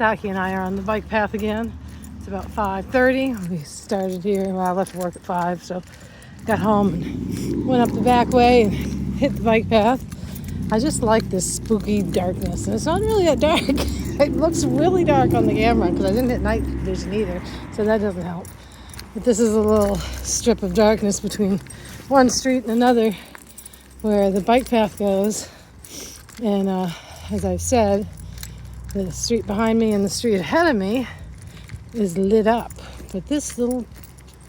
Taki and I are on the bike path again. It's about 5:30. We started here. Well, I left work at 5, so got home and went up the back way and hit the bike path. I just like this spooky darkness, and it's not really that dark. It looks really dark on the camera because I didn't hit night vision either, so that doesn't help. But this is a little strip of darkness between one street and another where the bike path goes. And as I've said, the street behind me and the street ahead of me is lit up. But this little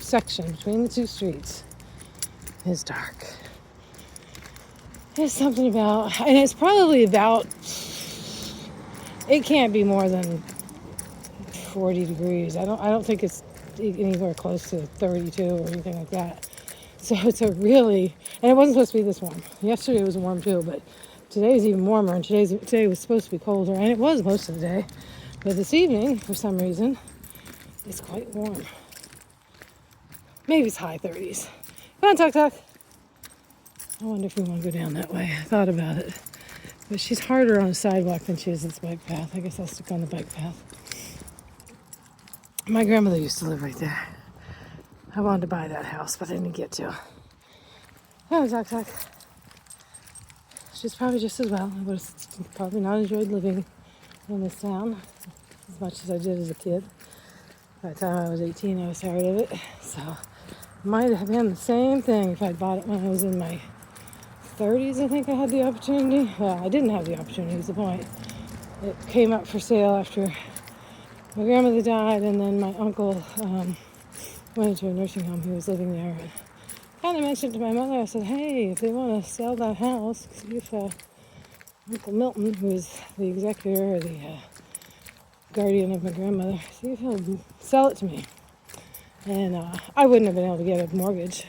section between the two streets is dark. There's something about, and it's probably about, it can't be more than 40 degrees. I don't think it's anywhere close to 32 or anything like that. So it's a really, and it wasn't supposed to be this warm. Yesterday was warm too, but today's even warmer, and today was supposed to be colder, and it was most of the day. But this evening, for some reason, it's quite warm. Maybe it's high 30s. Come on, Tuk Tuk. I wonder if we want to go down that way. I thought about it. But she's harder on the sidewalk than she is this bike path. I guess I'll stick on the bike path. My grandmother used to live right there. I wanted to buy that house, but I didn't get to. Oh, Tuk Tuk. She's probably just as well. I would have probably not enjoyed living in this town as much as I did as a kid. By the time I was 18, I was tired of it. So it might have been the same thing if I'd bought it when I was in my 30s. I think I had the opportunity. Well, I didn't have the opportunity, is the point. It came up for sale after my grandmother died, and then my uncle went into a nursing home. He was living there. And kind of mentioned to my mother, I said, hey, if they want to sell that house, see if Uncle Milton, who is the executor or the guardian of my grandmother, see if he'll sell it to me. And I wouldn't have been able to get a mortgage.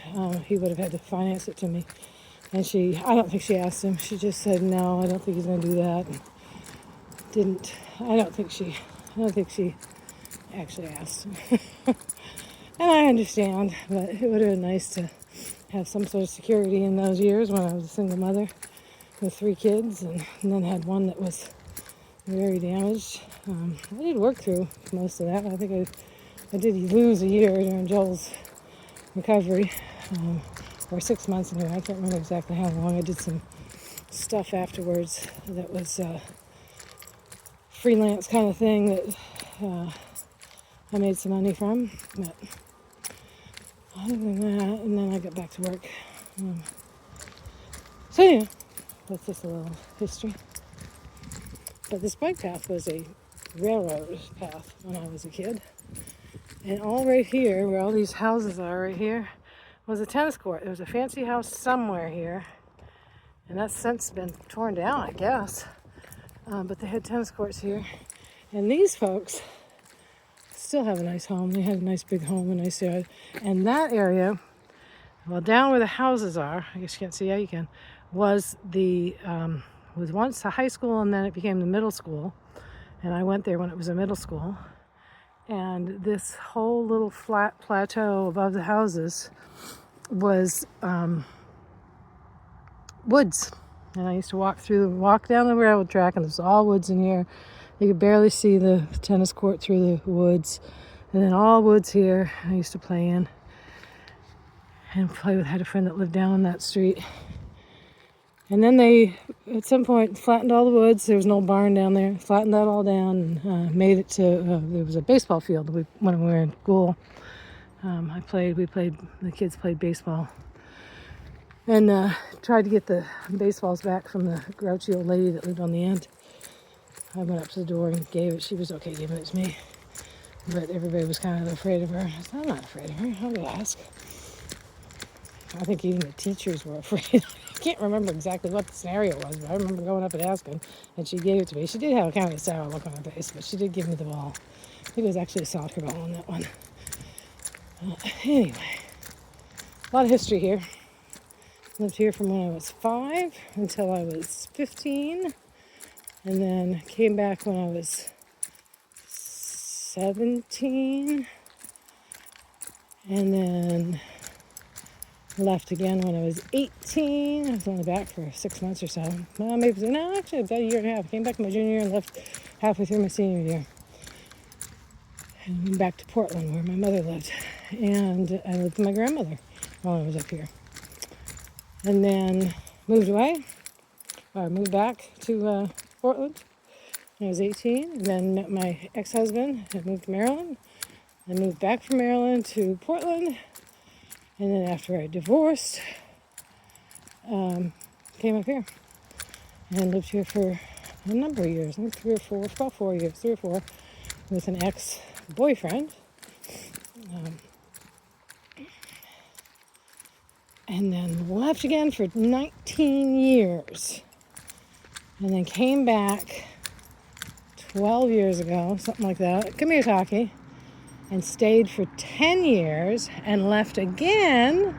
He would have had to finance it to me. And I don't think she asked him. She just said, no, I don't think he's going to do that. And I don't think she actually asked him. And I understand, but it would have been nice to have some sort of security in those years when I was a single mother with 3 kids and then had one that was very damaged. I did work through most of that. I think I did lose a year during Joel's recovery, or 6 months anyway. I can't remember exactly how long. I did some stuff afterwards that was freelance kind of thing that I made some money from. But other than that, and then I got back to work. So yeah, that's just a little history. But this bike path was a railroad path when I was a kid. And all right here, where all these houses are right here, was a tennis court. There was a fancy house somewhere here. And that's since been torn down, I guess. But they had tennis courts here. And these folks still have a nice home. They had a nice big home, a nice yard. And that area, well, down where the houses are, I guess you can't see how you can, was once a high school, and then it became the middle school. And I went there when it was a middle school. And this whole little flat plateau above the houses was woods. And I used to walk down the railroad track, and there's all woods in here. You could barely see the tennis court through the woods. And then all woods here I used to play in. And had a friend that lived down on that street. And then they, at some point, flattened all the woods. There was an old barn down there. Flattened that all down and made it to, there was a baseball field when we were in school. The kids played baseball. And tried to get the baseballs back from the grouchy old lady that lived on the end. I went up to the door and gave it. She was okay giving it to me. But everybody was kind of afraid of her. I said, I'm not afraid of her. I'll go ask. I think even the teachers were afraid. I can't remember exactly what the scenario was, but I remember going up and asking, and she gave it to me. She did have kind of a sour look on her face, but she did give me the ball. I think it was actually a soccer ball on that one. Anyway, a lot of history here. Lived here from when I was 5 until I was 15, and then came back when I was 17, and then left again when I was 18. I was only back for 6 months or so. Actually, about a year and a half. Came back my junior year and left halfway through my senior year. and went back to Portland where my mother lived. And I lived with my grandmother while I was up here. And then moved away. I moved back to Portland when I was 18. And then met my ex-husband and moved to Maryland. I moved back from Maryland to Portland. And then after I divorced, came up here and lived here for a number of years. I think 3 or 4, about 4 years, 3 or 4, with an ex-boyfriend. And then left again for 19 years. And then came back 12 years ago, something like that. Come here, Taki. And stayed for 10 years and left again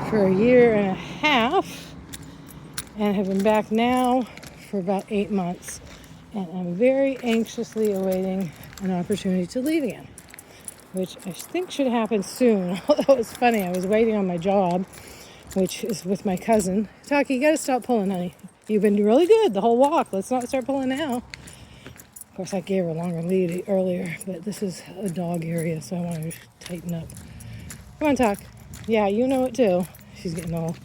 for a year and a half. And have been back now for about 8 months. And I'm very anxiously awaiting an opportunity to leave again, which I think should happen soon. Although it's funny, I was waiting on my job, which is with my cousin. Taki, you gotta stop pulling, honey. You've been really good the whole walk. Let's not start pulling now. Of course, I gave her a longer lead earlier, but this is a dog area, so I want to tighten up. Come on, Talk. Yeah, you know it too. She's getting all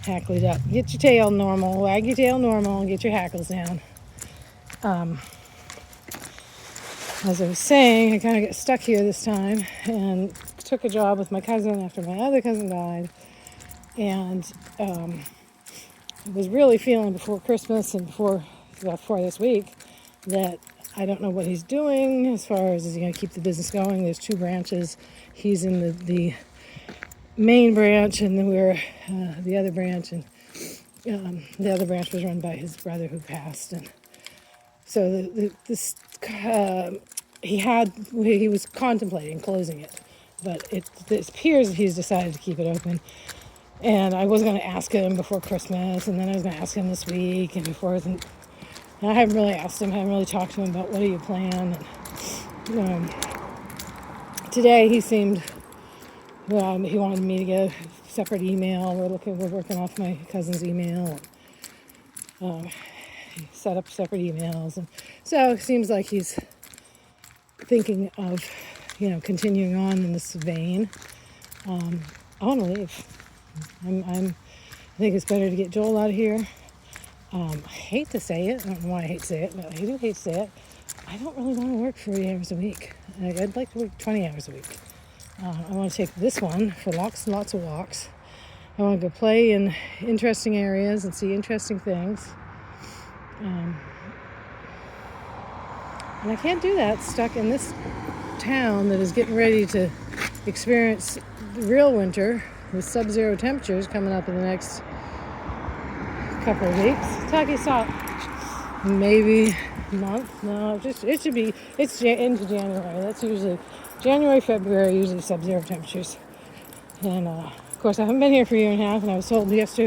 hackled up. Get your tail normal. Wag your tail normal and get your hackles down. As I was saying, I kind of got stuck here this time and took a job with my cousin after my other cousin died. And was really feeling before Christmas and before this week that I don't know what he's doing as far as is he going to keep the business going. There's 2 branches. He's in the main branch, and then we're the other branch, and the other branch was run by his brother who passed. And so he was contemplating closing it, but it appears that he's decided to keep it open. And I was going to ask him before Christmas, and then I was going to ask him this week, and I haven't really asked him. I haven't really talked to him about what do you plan. And, today he seemed, he wanted me to get a separate email. We're working off my cousin's email. He set up separate emails, and so it seems like he's thinking of, continuing on in this vein. I want to leave. I think it's better to get Joel out of here. I hate to say it. I don't know why I hate to say it, but I do hate to say it. I don't really want to work 40 hours a week. I'd like to work 20 hours a week. I want to take this one for lots and lots of walks. I want to go play in interesting areas and see interesting things. And I can't do that stuck in this town that is getting ready to experience the real winter with sub-zero temperatures coming up in the next couple of weeks. Taki, stop. Maybe a month. No, it's into January. That's usually January, February, usually sub-zero temperatures. And of course, I haven't been here for a year and a half, and I was told last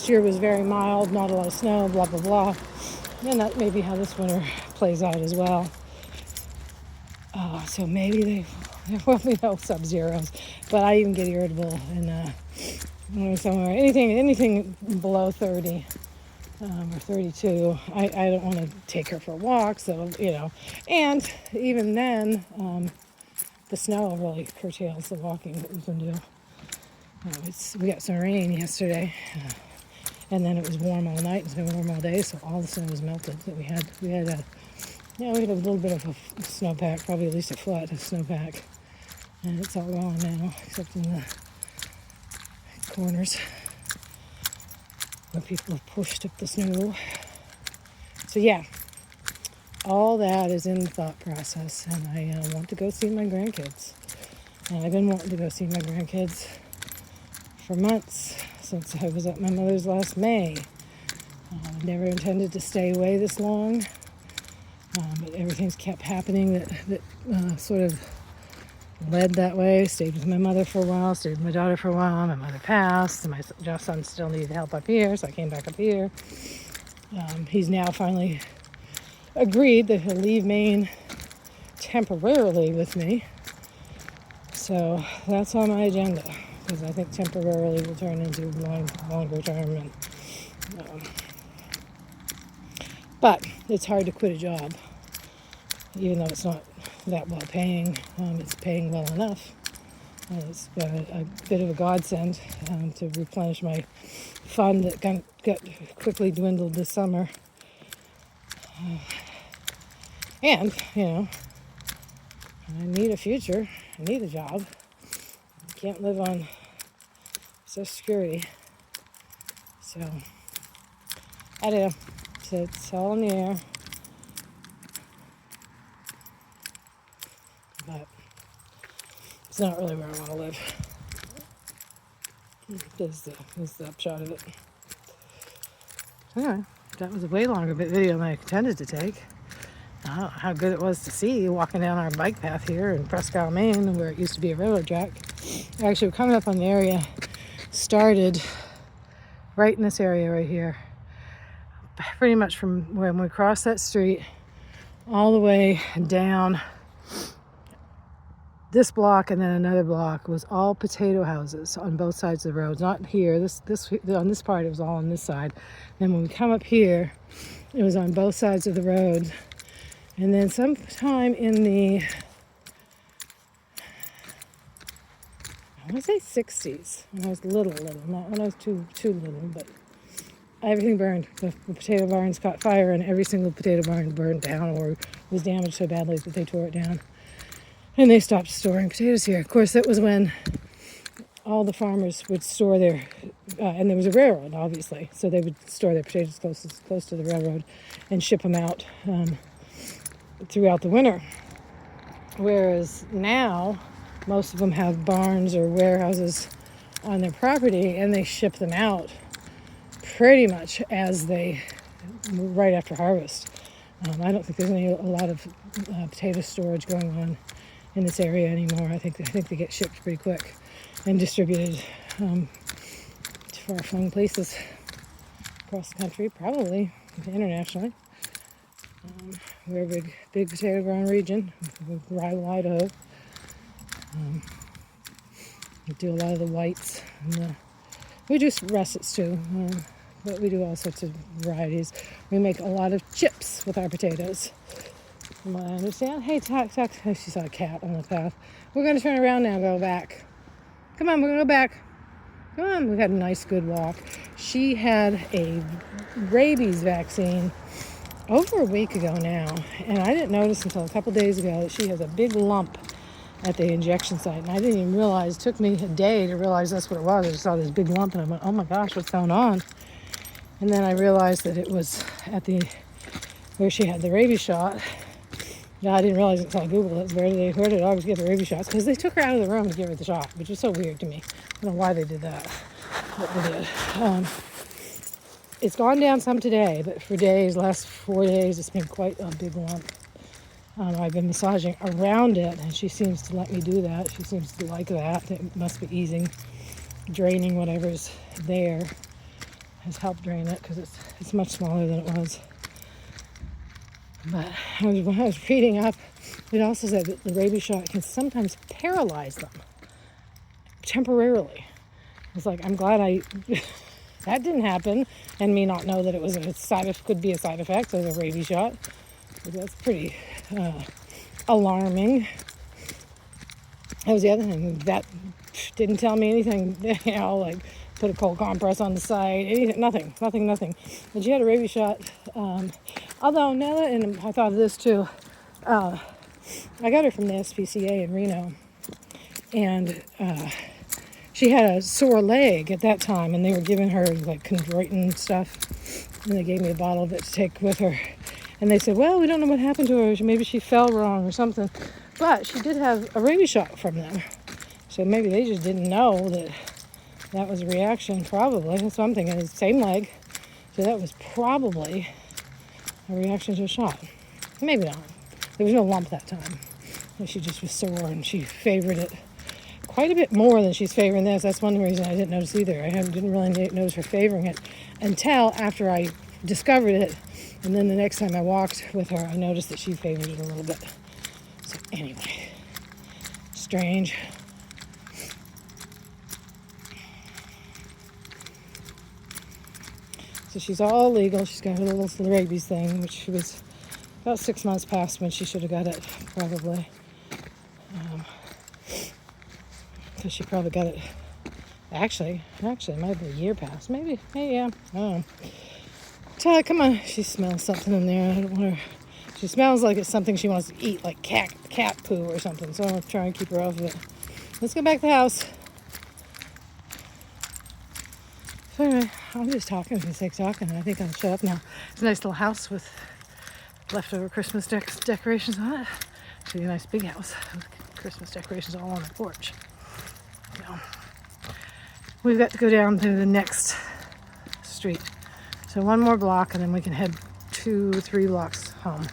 year was very mild, not a lot of snow, blah, blah, blah. And that may be how this winter plays out as well. So maybe there will be no sub-zeros, but I even get irritable and somewhere anything below 30 or 32. I don't want to take her for a walk, so and even then the snow really curtails the walking that we can do. We got some rain yesterday, and then it was warm all night. It's been warm all day, so all the snow was melted. That we had a little bit of a snowpack, probably at least a foot of snowpack, and it's all gone now, except in the corners where people have pushed up the snow. So yeah, all that is in the thought process, and I want to go see my grandkids. And I've been wanting to go see my grandkids for months, since I was at my mother's last May. I never intended to stay away this long, but everything's kept happening that sort of led that way. Stayed with my mother for a while, stayed with my daughter for a while. My mother passed, and my son still needed help up here, so I came back up here. He's now finally agreed that he'll leave Maine temporarily with me. So that's on my agenda, because I think temporarily will turn into longer term. And, but it's hard to quit a job even though it's not that well paying. It's paying well enough. It's a bit of a godsend to replenish my fund that got quickly dwindled this summer. And, I need a future. I need a job. I can't live on Social Security. So, I do. So it's all in the air. But it's not really where I want to live. Is the upshot of it. Anyway, that was a way longer video than I intended to take. I don't know how good it was to see walking down our bike path here in Prescott, Maine, where it used to be a railroad track. Actually, we're coming up on the area. Started right in this area right here. Pretty much from when we crossed that street all the way down this block and then another block was all potato houses on both sides of the road. Not here. This on this part it was all on this side. Then when we come up here, it was on both sides of the road. And then sometime in the, I want to say 60s, when I was little, not when I was too little, but everything burned. The potato barns caught fire and every single potato barn burned down or was damaged so badly that they tore it down. And they stopped storing potatoes here. Of course, that was when all the farmers would store their, and there was a railroad, obviously, so they would store their potatoes close to the railroad and ship them out throughout the winter. Whereas now, most of them have barns or warehouses on their property, and they ship them out pretty much right after harvest. I don't think there's a lot of potato storage going on in this area anymore. I think they get shipped pretty quick and distributed to far-flung places across the country, probably internationally. We're a big potato growing region, rival Idaho. We do a lot of the whites. And we do russets too, but we do all sorts of varieties. We make a lot of chips with our potatoes, from what I understand. Hey, Tuck. Oh, she saw a cat on the path. We're going to turn around now and go back. Come on, we're going to go back. Come on, we had a nice, good walk. She had a rabies vaccine over a week ago now, and I didn't notice until a couple days ago that she has a big lump at the injection site, and I didn't even realize. It took me a day to realize that's what it was. I just saw this big lump, and I went, oh my gosh, what's going on? And then I realized that it was where she had the rabies shot. Yeah, I didn't realize it until I Googled it. Where did dogs get the rabies shots? Because they took her out of the room to give her the shot, which is so weird to me. I don't know why they did that, but they did. It's gone down some today, but for last 4 days, it's been quite a big lump. I've been massaging around it, and she seems to let me do that. She seems to like that. It must be easing, draining whatever's there. Has helped drain it because it's much smaller than it was. But when I was reading up, it also said that the rabies shot can sometimes paralyze them temporarily. It's like, I'm glad that didn't happen, and me not know that it was could be a side effect of a rabies shot. But that's pretty alarming. That was the other thing. That didn't tell me anything, like put a cold compress on the side, anything, nothing. But she had a rabies shot. Although now that, and I thought of this too, I got her from the SPCA in Reno, and she had a sore leg at that time, and they were giving her like chondroitin stuff, and they gave me a bottle of it to take with her. And they said, well, we don't know what happened to her. Maybe she fell wrong or something. But she did have a rabies shot from them. So maybe they just didn't know that was a reaction, probably. That's what I'm thinking. It's the same leg. So that was probably a reaction to a shot. Maybe not. There was no lump that time. She just was sore, and she favored it quite a bit more than she's favoring this. That's one reason I didn't notice either. I didn't really notice her favoring it until after I discovered it. And then the next time I walked with her, I noticed that she favored it a little bit. So anyway, strange. So she's all legal. She's got her little rabies thing, which was about 6 months past when she should have got it, probably. Because she probably got it. Actually, it might be a year past. Maybe, yeah. I don't know. Ty, come on. She smells something in there. I don't want her. She smells like it's something she wants to eat, like cat poo or something. So I'm going to try and keep her off of it. Let's go back to the house. So anyway, I'm just talking for the sake of talking. I think I'll shut up now. It's a nice little house with leftover Christmas decorations on it. Actually, a nice big house with Christmas decorations all on the porch. So we've got to go down to the next street. So one more block, and then we can head 2-3 blocks home.